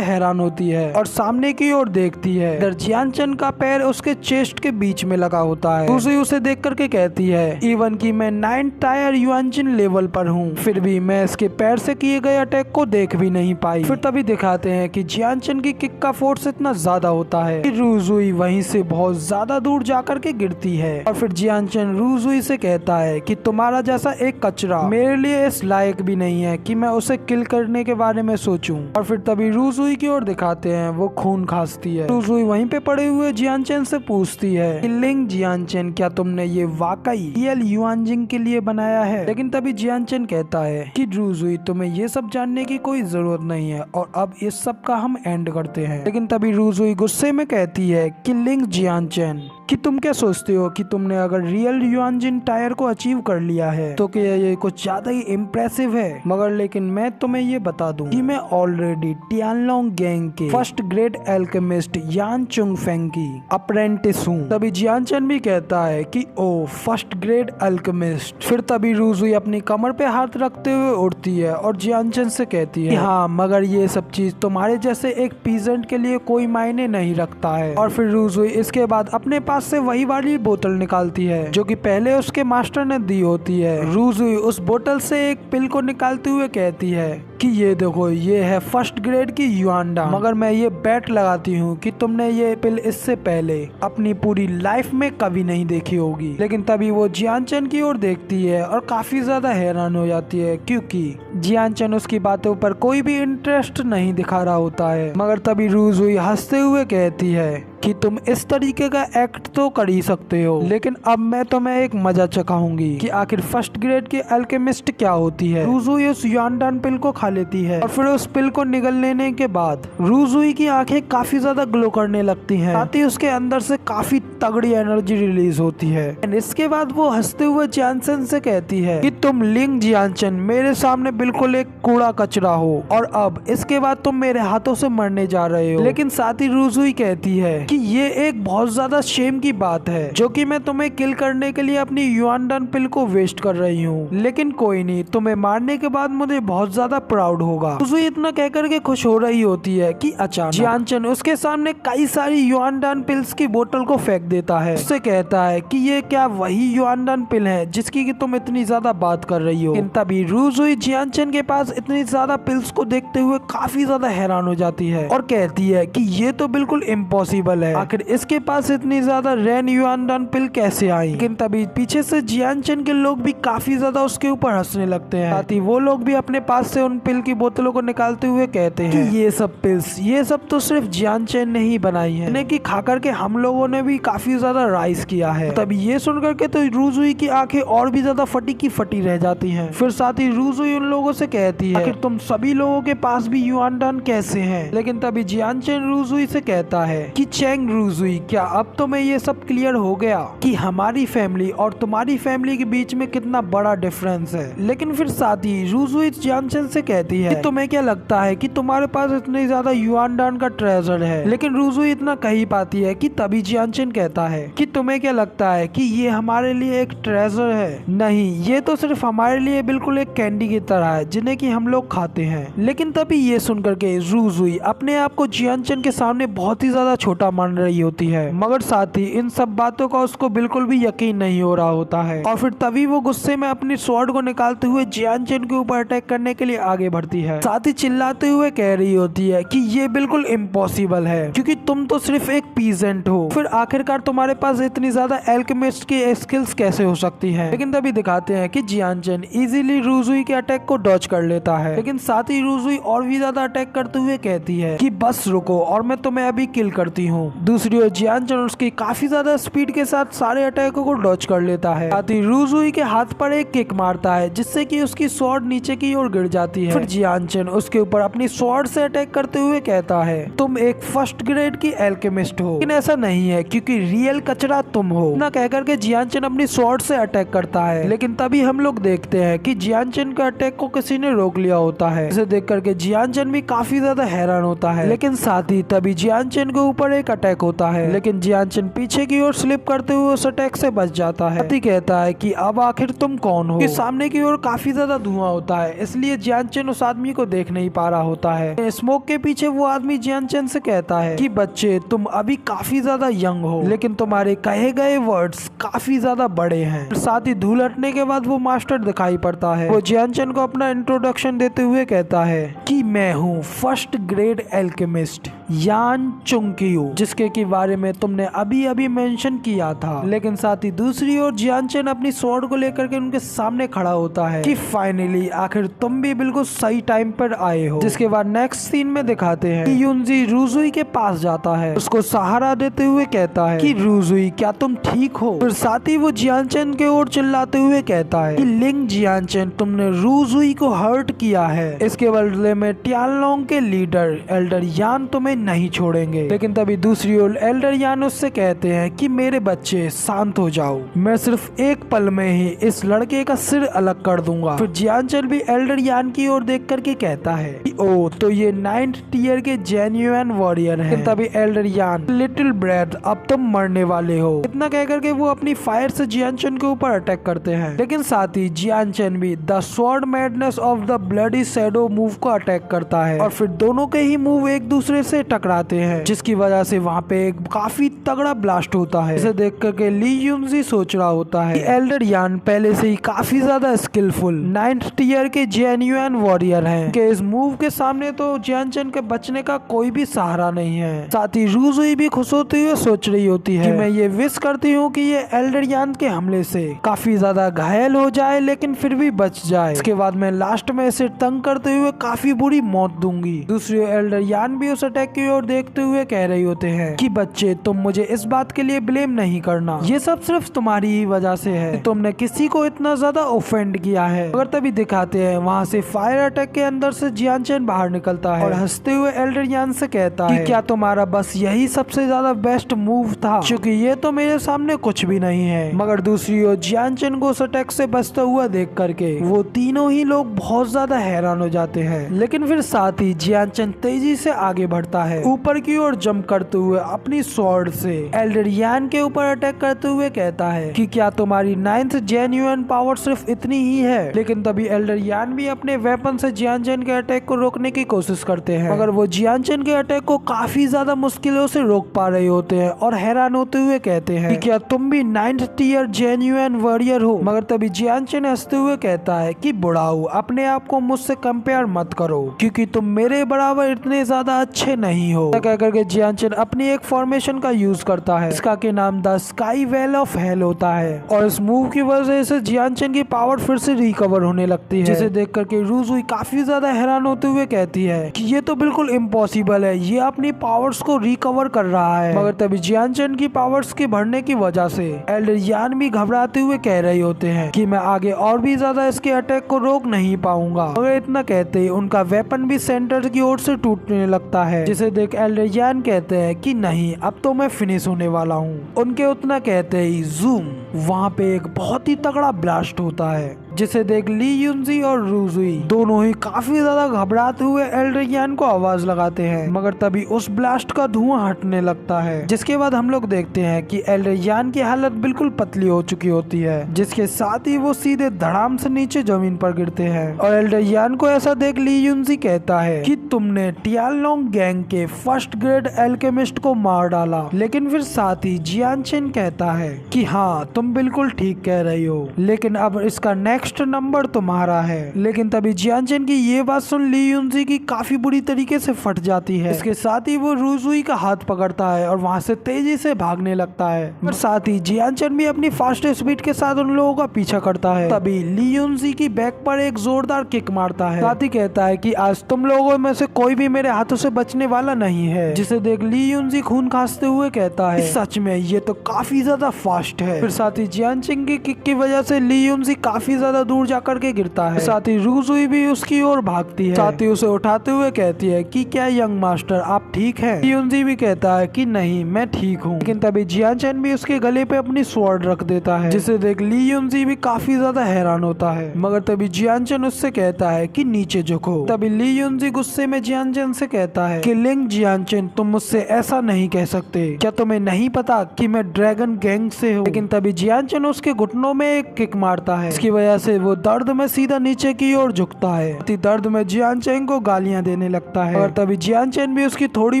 हैरान होती है और सामने की ओर देखती है। इधर जियानचन का पैर उसके चेस्ट के बीच में लगा होता है। रूजुई उसे देख करके कहती है, इवन कि मैं 9 टायर युआनजिन लेवल पर हूँ, फिर भी मैं इसके पैर से किए गए अटैक को देख भी नहीं पाई। फिर तभी दिखाते हैं कि जियानचन की किक का फोर्स इतना ज्यादा होता है कि रूजुई वहीं से बहुत ज्यादा दूर जाकर के गिरती है। और फिर जियानचन रूजुई से कहता है कि तुम्हारा जैसा एक कचरा मेरे लिए इस लायक भी नहीं है कि मैं उसे किल करने के बारे में सोचूं। और फिर तभी रूजुई की ओर दिखाते हैं, वो खून खांसती है। रूजुई वहीं पे पड़े हुए जियानचन से पूछती है कि लिंग जियानचन, क्या तुमने ये वाकई रियल युआनजिंग के लिए बनाया है? लेकिन तभी जियानचन कहता है कि रूजुई, तुम्हें ये सब जानने की कोई जरूरत नहीं है और अब इस सब का हम एंड करते हैं। लेकिन तभी रूजुई गुस्से में कहती है कि लिंग जियानचन, कि तुम क्या सोचते हो कि तुमने अगर रियल युआनजिन टायर को अचीव कर लिया है तो क्या ये कुछ ज्यादा ही इम्प्रेसिव है? मगर लेकिन मैं तुम्हें ये बता दूं कि मैं ऑलरेडी टियानलोंग गैंग के फर्स्ट ग्रेड एल्केमिस्ट यान चुंगफेंग की अप्रेंटिस हूँ। तभी जियानचन भी कहता है कि ओ फर्स्ट ग्रेड एल्केमिस्ट। फिर तभी रूजुई अपनी कमर पे हाथ रखते हुए उठती है और जियानचन से कहती है, हाँ मगर ये सब चीज तुम्हारे जैसे एक पीजेंट के लिए कोई मायने नहीं रखता है। और फिर रूजुई इसके बाद अपने पास से वही वाली बोतल निकालती है जो कि पहले उसके मास्टर ने दी होती है। रूजुई उस बोतल से एक पिल को निकालते हुए कहती है कि ये देखो, ये है फर्स्ट ग्रेड की युआनडा, मगर मैं ये बेट लगाती हूँ कि तुमने ये पिल इससे पहले अपनी पूरी लाइफ में कभी नहीं देखी होगी। लेकिन तभी वो जियानचन की ओर देखती है और काफी ज्यादा हैरान हो जाती है क्योंकि जियानचन उसकी बातों पर कोई भी इंटरेस्ट नहीं दिखा रहा होता है। मगर तभी रूजुई हंसते हुए कहती है कि तुम इस तरीके का एक्ट तो कर ही सकते हो, लेकिन अब मैं तुम्हें एक मजा चखाऊंगी कि आखिर फर्स्ट ग्रेड की अल्केमिस्ट क्या होती है। रूजुई उस युआनडान पिल को खा लेती है और फिर उस पिल को निगल लेने के बाद रूजुई की आंखें काफी ज्यादा ग्लो करने लगती हैं, साथ ही उसके अंदर से काफी तगड़ी एनर्जी रिलीज होती है। इसके बाद वो हंसते हुए जियानचन से कहती है कि तुम लिंग जियानचन मेरे सामने बिल्कुल एक कूड़ा कचरा हो और अब इसके बाद तुम मेरे हाथों से मरने जा रहे हो। लेकिन साथ ही रूजुई कहती है कि ये एक बहुत ज्यादा शेम की बात है जो कि मैं तुम्हें किल करने के लिए अपनी युआनडान पिल को वेस्ट कर रही हूँ, लेकिन कोई नहीं, तुम्हें मारने के बाद मुझे बहुत ज्यादा प्राउड होगा। रूजुई इतना कहकर के खुश हो रही होती है कि अचानक जियानचन उसके सामने कई सारी युआनडान पिल्स की बोतल को फेंक देता है। उससे कहता है कि ये क्या वही युआनडान पिल है जिसकी कि तुम इतनी ज्यादा बात कर रही हो। तभी रूजुई जियानचन के पास इतनी ज्यादा पिल्स को देखते हुए काफी ज्यादा हैरान हो जाती है और कहती है कि ये तो बिल्कुल इम्पॉसिबल है, आखिर इसके पास इतनी ज्यादा रेन युआनडान पिल कैसे आई। लेकिन तभी पीछे से जियानचन के लोग भी काफी ज्यादा उसके ऊपर हंसने लगते हैं, साथ ही वो लोग भी अपने पास से उन पिल की बोतलों को निकालते हुए कहते हैं कि ये सब पिल्स, ये सब तो सिर्फ जियानचन ने ही बनाई है, इन्हें की खा करके हम लोगों ने भी काफी ज्यादा राइज किया है। तभी ये सुन करके तो रूजुई की आंखें और भी ज्यादा फटी की फटी रह जाती हैं। फिर साथ ही रूजुई उन लोगों से कहती है कि तुम सभी लोगों के पास भी युआनडान कैसे हैं। लेकिन तभी जियानचन रूजुई से कहता है कि चेंग रूजुई, क्या अब तुम्हें ये सब क्लियर हो गया कि हमारी फैमिली और तुम्हारी फैमिली के बीच में कितना बड़ा डिफरेंस है। लेकिन फिर साथ ही रूजुई जियानचन से कहती है कि तुम्हें क्या लगता है कि तुम्हारे पास इतनी ज्यादा युआनडान का ट्रेजर है। लेकिन रूजुई इतना कह ही पाती है कि तभी जियानचन कहता है कि तुम्हें क्या लगता है कि ये हमारे लिए एक ट्रेजर है? नहीं, ये तो सिर्फ हमारे लिए बिल्कुल एक कैंडी की तरह है जिन्हें कि हम लोग खाते हैं। लेकिन तभी ये सुनकर के रूजुई अपने आप को जियानचन के सामने बहुत ही ज्यादा छोटा मान रही होती है, मगर साथ ही इन सब बातों का उसको बिल्कुल भी यकीन नहीं हो रहा होता है। और फिर तभी वो गुस्से में अपनी स्वॉर्ड को निकालते हुए जियानचन के ऊपर अटैक करने के लिए आगे बढ़ती है, साथ ही चिल्लाते हुए कह रही होती है कि ये बिल्कुल इम्पॉसिबल है क्योंकि तुम तो सिर्फ एक पीजेंट हो, फिर आखिरकार तुम्हारे पास इतनी ज्यादा एल्केमिस्ट की स्किल्स कैसे हो सकती हैं। लेकिन तभी दिखाते हैं कि जियानचन इजीली रूजुई के अटैक को डॉज कर लेता है। लेकिन साथ ही रूजुई और भी ज्यादा अटैक करते हुए कहती है कि बस रुको और मैं तुम्हें अभी किल करती हूँ। दूसरी ओर जियानचन उसकी काफी ज्यादा स्पीड के साथ सारे अटैकों को डॉज कर लेता है। साथ ही रूजुई के हाथ पर एक किक मारता है जिससे कि उसकी स्वॉर्ड नीचे की ओर गिर जाती है। फिर जियानचन उसके ऊपर अपनी स्वॉर्ड से अटैक करते हुए कहता है तुम एक फर्स्ट ग्रेड की एल्केमिस्ट हो, लेकिन ऐसा नहीं है क्योंकि रियल कचरा तुम हो। ना कहकर के जियानचन अपनी स्वॉर्ड से अटैक करता है, लेकिन तभी हम लोग देखते हैं कि जियानचन का अटैक को किसी ने रोक लिया होता है। इसे देख करके जियानचन भी काफी ज्यादा हैरान होता है, लेकिन साथ ही तभी जियानचन के ऊपर एक अटैक होता है, लेकिन जियानचन पीछे की ओर स्लिप करते हुए उस अटैक से बच जाता है। हाथी कहता है कि अब आखिर तुम कौन हो। कि सामने की ओर काफी ज्यादा धुआं होता है, इसलिए जियानचन उस आदमी को देख नहीं पा रहा होता है। स्मोक के पीछे वो आदमी जियानचन से कहता है कि बच्चे तुम अभी काफी ज्यादा यंग हो, लेकिन तुम्हारे कहे गए वर्ड्स काफी ज्यादा बड़े हैं। साथ ही धूल हटने के बाद वो मास्टर दिखाई पड़ता है। वो जियानचन को अपना इंट्रोडक्शन देते हुए कहता है कि मैं हूँ फर्स्ट ग्रेड एल्केमिस्ट यान चुंगक्यू, जिसके के बारे में तुमने अभी अभी मेंशन किया था। लेकिन साथ ही दूसरी ओर जियानचन अपनी स्वॉर्ड को लेकर के उनके सामने खड़ा होता है कि फाइनली आखिर तुम भी बिल्कुल सही टाइम पर आए हो। जिसके बाद नेक्स्ट सीन में दिखाते हैं कि युनजी रूजुई के पास जाता है, उसको सहारा देते हुए कहता है कि रूजुई क्या तुम ठीक हो। फिर साथ ही वो जियानचन के ओर चिल्लाते हुए कहता है कि लिंग जियानचन तुमने रूजुई को हर्ट किया है, इसके बदले में टियानलोंग के लीडर एल्डर यान तुम्हें नहीं छोड़ेंगे। लेकिन तभी दूसरी ओर एल्डर यान उससे कहते हैं कि मेरे बच्चे शांत हो जाओ, मैं सिर्फ एक पल में ही इस लड़के का सिर अलग कर दूंगा। फिर जियानचन भी एल्डर यान की ओर देख करके कहता है कि ओ तो ये 9th टियर के जेन्युइन वॉरियर हैं। तभी एल्डर यान लिटिल ब्रेड अब तुम मरने वाले हो, इतना कह करके वो अपनी फायर से जियानचन के ऊपर अटैक करते हैं। लेकिन साथ ही जियानचन भी the sword madness of the bloody shadow move को अटैक करता है और फिर दोनों के ही मूव एक दूसरे से टकराते हैं, जिसकी वजह से वहाँ पे एक काफी तगड़ा ब्लास्ट होता है। इसे देख करके ली युनजी सोच रहा होता है कि एल्डर यान पहले से ही काफी ज्यादा स्किलफुल 9th टियर के जेन्युइन वॉरियर हैं कि इस मूव के सामने तो जियानचन के बचने का कोई भी सहारा नहीं है। साथ ही रूजुई भी खुश होते हुए सोच रही होती है कि मैं ये विश करती हूँ कि ये एल्डर यान के हमले से काफी ज्यादा घायल हो जाए लेकिन फिर भी बच जाए। इसके बाद मैं लास्ट में इसे तंग करते हुए काफी बुरी मौत दूंगी। दूसरी ओर एल्डर यान भी उस अटैक की ओर देखते हुए कह रही होते हैं कि बच्चे तुम मुझे इस बात के लिए ब्लेम नहीं करना, ये सब सिर्फ तुम्हारी ही वजह से है, तुमने किसी को इतना ज्यादा ऑफेंड किया है। अगर तभी दिखाते हैं वहाँ से फायर अटैक के अंदर से जियानचन बाहर निकलता है और हंसते हुए एल्डर यान से कहता है कि क्या तुम्हारा बस यही सबसे ज्यादा बेस्ट मूव था, क्योंकि ये तो मेरे सामने कुछ भी नहीं है। मगर दूसरी ओर जियानचन को उस अटैक से बचता हुआ देख करके वो तीनों ही लोग बहुत ज्यादा हैरान हो जाते हैं। लेकिन फिर साथ ही जियानचन तेजी से आगे बढ़ता है, ऊपर की ओर जंप करते हुए अपनी स्वॉर्ड से एल्डर यान के ऊपर अटैक करते हुए कहता है कि क्या तुम्हारी 9th जेन्युइन पावर सिर्फ इतनी ही है। लेकिन तभी एल्डर यान भी अपने वेपन से जियानचन के अटैक को रोकने की कोशिश करते हैं, मगर वो जियानचन के अटैक को काफी ज्यादा मुश्किलों से रोक पा रहे होते हैं और हैरान होते हुए कहते हैं कि क्या तुम भी 9th टियर जेन्युइन वॉरियर हो। मगर तभी जियानचन हंसते हुए कहता है कि बुढ़ाऊ अपने आप को मुझसे कंपेयर मत करो, क्योंकि तुम मेरे बराबर इतने ज्यादा अच्छे नहीं हो। कह करके जियानचन अपनी एक फॉर्मेशन का यूज करता है, इसका के नाम the sky well of hell होता है, और इस मूव की वजह से जियानचन की पावर फिर से रिकवर होने लगती है, जिसे देख करके रूजुई काफी ज्यादा हैरान होते हुए कहती है कि ये तो बिल्कुल इम्पॉसिबल है, ये अपनी पावर्स को रिकवर कर रहा है। मगर तभी जियानचन की पावर्स के बढ़ने की वजह से एल्डर यान भी घबराते हुए कह रहे होते हैं कि मैं आगे और भी ज्यादा इसके अटैक को रोक नहीं पाऊंगा। मगर इतना कहते ही उनका वेपन भी सेंटर की ओर से टूटने लगता है, जिसे देख एल्डर यान कहते हैं कि नहीं अब तो मैं फिनिश होने वाला हूँ। उनके उतना कहते ही जूम वहाँ पे एक बहुत ही तगड़ा ब्लास्ट होता है, जिसे देख ली युनजी और रूजुई दोनों ही काफी ज्यादा घबराते हुए एल्डर यान को आवाज लगाते हैं। मगर तभी उस ब्लास्ट का धुआं हटने लगता है, जिसके बाद हम लोग देखते हैं कि एल्डर यान की हालत बिल्कुल पतली हो चुकी होती है, जिसके साथ ही वो सीधे धड़ाम से नीचे जमीन पर गिरते हैं। और एल्डर यान को ऐसा देख ली युनजी कहता है कि तुमने टियानलोंग गैंग के फर्स्ट ग्रेड एल्केमिस्ट को मार डाला। लेकिन फिर साथ ही जियानचन कहता है कि हाँ तुम बिल्कुल ठीक कह रही हो, लेकिन अब इसका नेक्स्ट फर्स्ट नंबर तुम्हारा है। लेकिन तभी जियानचेन की ये बात सुन ली युनजी की काफी बुरी तरीके से फट जाती है। इसके साथ ही वो रूजुई का हाथ पकड़ता है और वहाँ से तेजी से भागने लगता है। और साथ ही जियानचेन भी अपनी फास्ट स्पीड के साथ उन लोगों का पीछा करता है। तभी ली युनजी की बैक पर एक जोरदार किक मारता है। साथ ही कहता है कि आज तुम लोगों में से कोई भी मेरे हाथों से बचने वाला नहीं है। जिसे देख ली युनजी खून खांसते हुए कहता है सच में ये तो काफी ज्यादा फास्ट है। फिर साथ ही जियानचेन की किक की वजह से ली युनजी काफी ज्यादा दूर जाकर के गिरता है। साथ ही रूजुई भी उसकी ओर भागती है। साथ ही उसे उठाते हुए कहती है कि क्या यंग मास्टर आप ठीक है? ली युनजी भी कहता है कि नहीं मैं ठीक हूँ। लेकिन तभी जियानचेन भी उसके गले पे अपनी स्वॉर्ड रख देता है। जिसे देख ली युनजी भी काफी ज्यादा हैरान होता है। मगर तभी जियानचेन उससे कहता है कि नीचे झुको। तभी ली युनजी गुस्से में जियानचेन से कहता है कि लिंग जियानचेन तुम मुझसे ऐसा नहीं कह सकते। क्या तुम्हें नहीं पता कि मैं ड्रैगन गैंग से हूँ? लेकिन तभी जियानचेन उसके घुटनों में एक किक मारता है। इसकी वजह से वो दर्द में सीधा नीचे की ओर झुकता है। दर्द में जियानचेन को गालियां देने लगता है। और तभी जियानचेन भी उसकी थोड़ी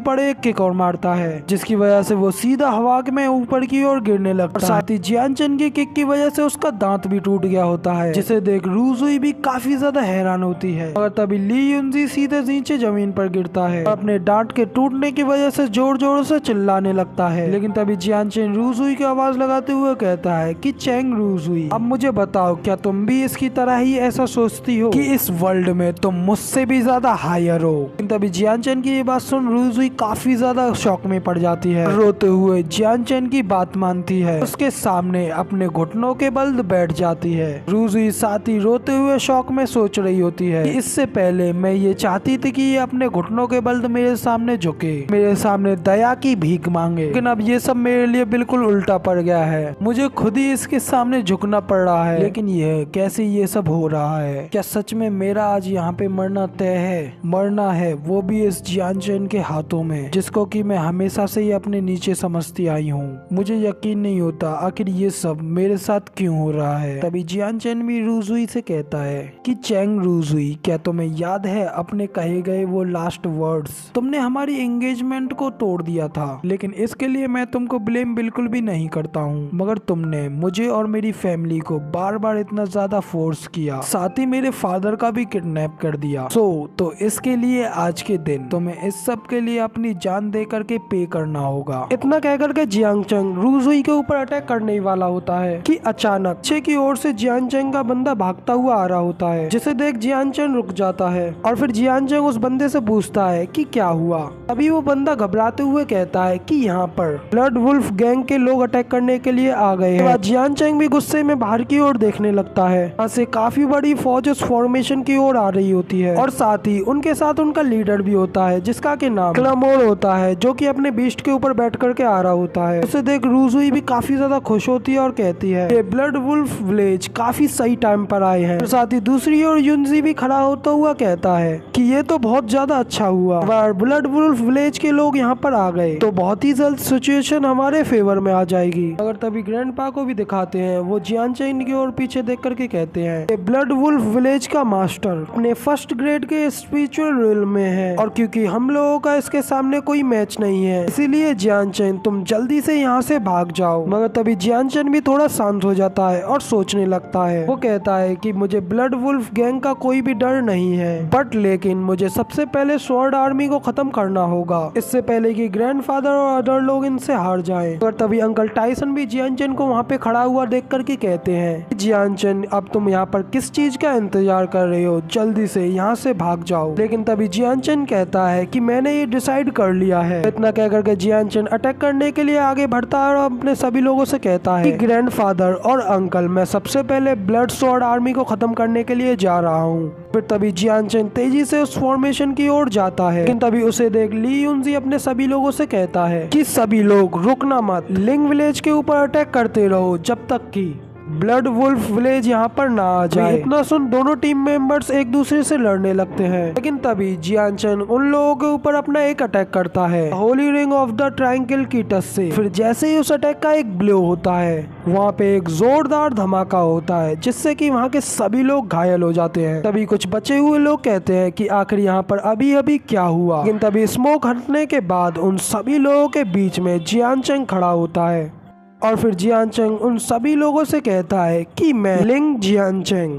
पड़े एक किक और मारता है, जिसकी वजह से वो सीधा हवा में ऊपर की ओर गिरने लगता है। साथ ही जियानचेन की किक की वजह से उसका दांत भी टूट गया होता है। जिसे देख रूजुई भी काफी ज्यादा हैरान होती है। और तभी ली युनजी सीधे नीचे जमीन पर गिरता है और अपने दांत के टूटने की वजह से जोर जोर से चिल्लाने लगता है। लेकिन तभी जियानचेन रूजुई की आवाज लगाते हुए कहता है कि चेंग रूजुई अब मुझे बताओ क्या तुम भी इसकी तरह ही ऐसा सोचती हो कि इस वर्ल्ड में तुम मुझसे भी ज्यादा हायर हो? लेकिन तभी जियानचेन की ये बात सुन रूजुई काफी ज्यादा शॉक में पड़ जाती है। रोते हुए जियानचेन की बात मानती है। उसके सामने अपने घुटनों के बल बैठ जाती है। रूजुई साथ ही रोते हुए शौक में सोच रही होती है कि इससे पहले मैं ये चाहती थी कि ये अपने घुटनों के बल मेरे सामने झुके, मेरे सामने दया की भीख मांगे। लेकिन अब ये सब मेरे लिए बिल्कुल उल्टा पड़ गया है। मुझे खुद ही इसके सामने झुकना पड़ रहा है। लेकिन ये कैसे ये सब हो रहा है? क्या सच में मेरा आज यहाँ पे मरना तय है? मरना है वो भी इस जियानचेन के हाथों में, जिसको कि मैं हमेशा से ही अपने नीचे समझती आई हूँ। मुझे यकीन नहीं होता आखिर ये सब मेरे साथ क्यों हो रहा है। तभी जियानचेन भी रूजुई से कहता है कि चेंग रूजुई क्या तुम्हें याद है अपने कहे गए वो लास्ट वर्ड्स? तुमने हमारी एंगेजमेंट को तोड़ दिया था। लेकिन इसके लिए मैं तुमको ब्लेम बिल्कुल भी नहीं करता हूँ, मगर तुमने मुझे और मेरी फैमिली को बार बार इतना ज्यादा फोर्स किया, साथ ही मेरे फादर का भी किडनैप कर दिया। तो इसके लिए आज के दिन तुम्हें इस सब के लिए अपनी जान दे करके पे करना होगा। इतना कहकर के जियांगचेंग रूजुई के ऊपर अटैक करने ही वाला होता है कि अचानक पीछे की ओर से जियांगचेंग का बंदा भागता हुआ आ रहा होता है, जिसे देख जियांगचेंग रुक जाता है और फिर जियांगचेंग उस बंदे से पूछता है कि क्या हुआ। तभी वो बंदा घबराते हुए कहता है कि यहाँ पर ब्लड वुल्फ गैंग के लोग अटैक करने के लिए आ गए हैं। जियांगचेंग भी गुस्से में बाहर की ओर देखने लगता है। वहाँ से काफी बड़ी फौज उस फॉर्मेशन की ओर आ रही होती है और साथ ही उनके साथ उनका लीडर भी होता है, जिसका के नाम क्लामोर होता है, जो कि अपने बीस्ट के ऊपर बैठ करके आ रहा होता है। उसे देख रूजुई भी काफी ज्यादा खुश होती है और कहती है ये ब्लड वुल्फ विलेज काफी सही टाइम पर आए हैं। और साथ ही दूसरी ओर युनजी भी खड़ा होता हुआ कहता है कि ये तो बहुत ज्यादा अच्छा हुआ, ब्लड वुल्फ विलेज के लोग यहाँ पर आ गए तो बहुत ही जल्द सिचुएशन हमारे फेवर में आ जाएगी। अगर तभी ग्रैंडपा को भी दिखाते हैं, वो जियांगचेंग की ओर पीछे देख करके कहते हैं ब्लड वुल्फ विलेज का मास्टर अपने फर्स्ट ग्रेड के स्पिरिचुअल रियल्म में है और क्योंकि हम लोगों का इसके सामने कोई मैच नहीं है, इसीलिए जियांगचेंग तुम जल्दी से यहाँ से भाग जाओ। मगर तभी जियांगचेंग भी थोड़ा शांत हो जाता है और सोचने लगता है। वो कहता है कि मुझे ब्लड वुल्फ गैंग का कोई भी डर नहीं है, बट लेकिन मुझे सबसे पहले स्वॉर्ड आर्मी को खत्म करना होगा, इससे पहले कि ग्रैंडफादर और अदर लोग इनसे हार जाएं। और तभी अंकल टाइसन भी जियांगचेंग को वहाँ पे खड़ा हुआ देख करके कहते हैं जियांगचेंग अब तुम यहाँ पर किस चीज का इंतजार कर रहे हो, जल्दी से यहाँ से भाग जाओ। लेकिन तभी जियांगचेंग कहता है कि मैंने ये डिसाइड कर लिया है। इतना कह करके जियांगचेंग अटैक करने के लिए आगे बढ़ता है और अपने सभी लोगों से कहता है कि ग्रैंडफादर और अंकल मैं सबसे पहले ब्लड स्वॉर्ड आर्मी को खत्म करने के लिए जा रहा हूँ। फिर तभी जियांगचेंग तेजी से उस फॉर्मेशन की ओर जाता है। लेकिन तभी उसे देख ली युनजी अपने सभी लोगों से कहता है कि सभी लोग रुकना मत, लिंग विलेज के ऊपर अटैक करते रहो जब तक कि ब्लड वुल्फ विलेज यहाँ पर ना आ जाए। इतना सुन दोनों टीम मेंबर्स एक दूसरे से लड़ने लगते हैं। लेकिन तभी जियांगचेंग उन लोगों के ऊपर अपना एक अटैक करता है Holi ring of the triangle की टच से। फिर जैसे ही उस अटैक का एक ब्लो होता है, वहाँ पे एक जोरदार धमाका होता है जिससे कि वहाँ के सभी लोग घायल हो जाते हैं। तभी कुछ बचे हुए लोग कहते हैं कि आखिर यहाँ पर अभी अभी क्या हुआ। लेकिन तभी स्मोक हटने के बाद उन सभी लोगों के बीच में जियांगचेंग खड़ा होता है और फिर जियांगचेंग उन सभी लोगों से कहता है कि मैं लिंग जियांगचेंग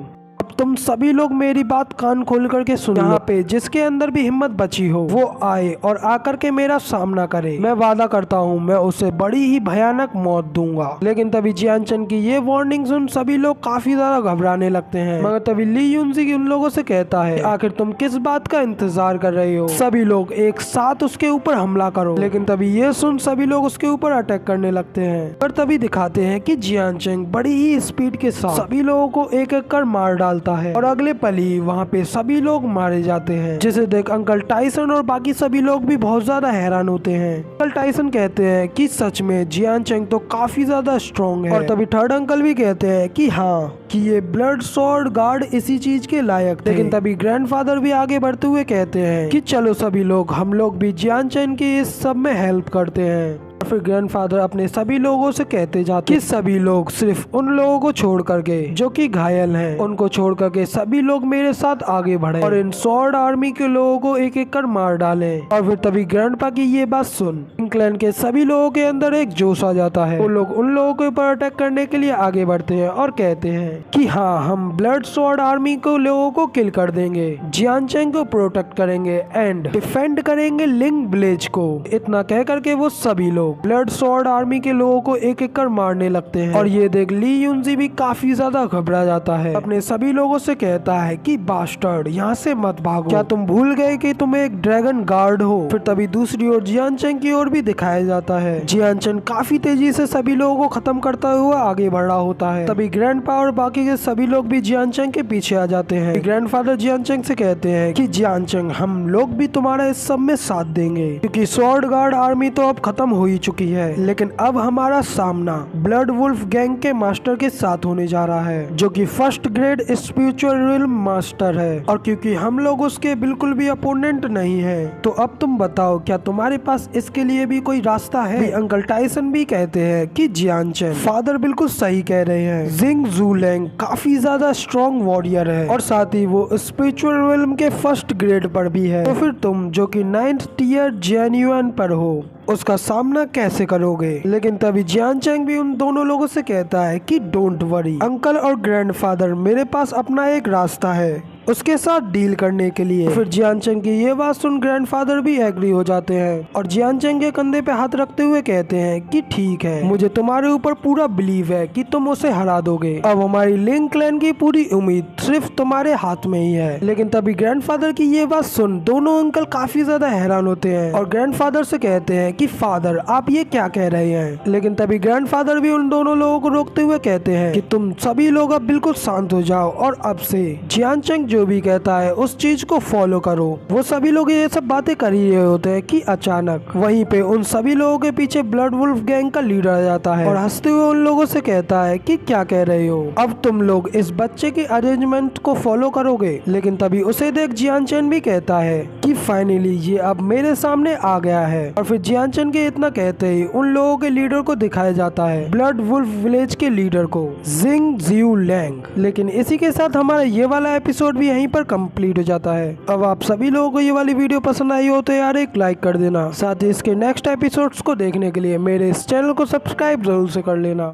तुम सभी लोग मेरी बात कान खोल करके सुन लो। यहाँ पे जिसके अंदर भी हिम्मत बची हो वो आए और आकर के मेरा सामना करे। मैं वादा करता हूँ मैं उसे बड़ी ही भयानक मौत दूंगा। लेकिन तभी जियान चेंग की ये वार्निंग सुन सभी लोग काफी ज्यादा घबराने लगते हैं। मगर तभी ली युनजी उन लोगों से कहता है आखिर तुम किस बात का इंतजार कर रहे हो, सभी लोग एक साथ उसके ऊपर हमला करो। लेकिन तभी ये सुन सभी लोग उसके ऊपर अटैक करने लगते हैं। पर तभी दिखाते हैं कि जियान चेंग बड़ी ही स्पीड के साथ सभी लोगों को एक एक कर मार डालता है और अगले पल ही वहाँ पे सभी लोग मारे जाते हैं, जिसे देख अंकल टाइसन और बाकी सभी लोग भी बहुत ज्यादा हैरान होते हैं। अंकल टाइसन कहते हैं कि सच में जियान चेंग तो काफी ज्यादा स्ट्रॉन्ग है। और तभी थर्ड अंकल भी कहते हैं कि हाँ कि ये ब्लड स्वॉर्ड गार्ड इसी चीज के लायक थे। लेकिन तभी ग्रैंडफादर भी आगे बढ़ते हुए कहते हैं कि चलो सभी लोग हम लोग भी जियान चेंग की इस सब में हेल्प करते हैं। फिर ग्रैंडफादर अपने सभी लोगों से कहते जाते कि सभी लोग सिर्फ उन लोगों को छोड़ करके जो कि घायल हैं उनको छोड़ करके सभी लोग मेरे साथ आगे बढ़े और इन स्वॉर्ड आर्मी के लोगों को एक एक कर मार डालें। और फिर तभी ग्रैंडपा की ये बात सुन क्लैन के सभी लोगों के अंदर एक जोश आ जाता है। वो लोग उन लोगों के ऊपर अटैक करने के लिए आगे बढ़ते हैं और कहते हैं कि हाँ हम ब्लड स्वॉर्ड आर्मी को लोगों को किल कर देंगे, जियान चेंग को प्रोटेक्ट करेंगे एंड डिफेंड करेंगे लिंग विलेज को। इतना कह करके वो सभी लोग ब्लड स्वॉर्ड आर्मी के लोगों को एक एक कर मारने लगते हैं। और ये देख ली युनजी भी काफी ज्यादा घबरा जाता है। अपने सभी लोगों से कहता है कि बास्टर्ड यहाँ से मत भागो, क्या तुम भूल गए कि तुम एक ड्रैगन गार्ड हो। फिर तभी दूसरी ओर जियान चेंग की ओर भी दिखाया जाता है। जियान चेंग काफी तेजी से सभी लोगों को खत्म करता हुआ आगे बढ़ रहा होता है। तभी ग्रैंडपा और बाकी के सभी लोग भी जियान चेंग के पीछे आ जाते हैं। ग्रैंडफादर जियान चेंग से कहते हैं कि जियान चेंग हम लोग भी तुम्हारा इस सब में साथ देंगे, क्योंकि स्वॉर्ड गार्ड आर्मी तो अब खत्म हो ही चुकी है, लेकिन अब हमारा सामना ब्लड वुल्फ गैंग के मास्टर के साथ होने जा रहा है, जो कि first grade spiritual realm master है। और क्योंकि हम लोग उसके बिल्कुल भी अपोनेंट नहीं है, तो अब तुम बताओ क्या तुम्हारे पास इसके लिए भी कोई रास्ता है। अंकल टाइसन भी कहते हैं कि जियान चेंग फादर बिल्कुल सही कह रहे हैं, जिंग जूलैंग काफी ज्यादा स्ट्रॉन्ग वॉरियर है और साथ ही वो स्पिरिचुअल रियल्म के फर्स्ट ग्रेड पर भी है। तो फिर तुम जो कि 9th टियर जेन्युइन पर हो उसका सामना कैसे करोगे। लेकिन तभी जियान चेंग भी उन दोनों लोगों से कहता है कि डोंट वरी अंकल और ग्रैंडफादर, मेरे पास अपना एक रास्ता है उसके साथ डील करने के लिए। फिर जियान चेंग की ये बात सुन ग्रैंडफादर भी एग्री हो जाते हैं और जियान चेंग के कंधे पे हाथ रखते हुए कहते हैं कि ठीक है, मुझे तुम्हारे ऊपर पूरा बिलीव है कि तुम उसे हरा दोगे। अब हमारी लिंग क्लैन की पूरी उम्मीद सिर्फ तुम्हारे हाथ में ही है। लेकिन तभी ग्रैंडफादर की ये बात सुन दोनों अंकल काफी ज्यादा हैरान होते हैं और ग्रैंडफादर से कहते हैं कि फादर आप ये क्या कह रहे हैं। लेकिन तभी ग्रैंडफादर भी उन दोनों लोगों को रोकते हुए कहते हैं कि तुम सभी लोग अब बिल्कुल शांत हो जाओ और अब से जियान चेंग जो भी कहता है उस चीज को फॉलो करो। वो सभी लोग ये सब बातें कर ही रहे होते हैं कि अचानक वहीं पे उन सभी लोगों के पीछे ब्लड वुल्फ गैंग का लीडर आ जाता है और हंसते हुए उन लोगों से कहता है कि क्या कह रहे हो, अब तुम लोग इस बच्चे के अरेंजमेंट को फॉलो करोगे। लेकिन तभी उसे देख जियान चेंग भी कहता है कि फाइनली ये अब मेरे सामने आ गया है। और फिर जियान चेंग के इतना कहते ही उन लोगों के लीडर को दिखाया जाता है, ब्लड वुल्फ विलेज के लीडर को, जिंग जियू लैंग। लेकिन इसी के साथ हमारा ये वाला एपिसोड भी यहीं पर कंप्लीट हो जाता है। अब आप सभी लोगों को ये वाली वीडियो पसंद आई हो तो यार एक लाइक कर देना, साथ ही इसके नेक्स्ट एपिसोड्स को देखने के लिए मेरे इस चैनल को सब्सक्राइब जरूर से कर लेना।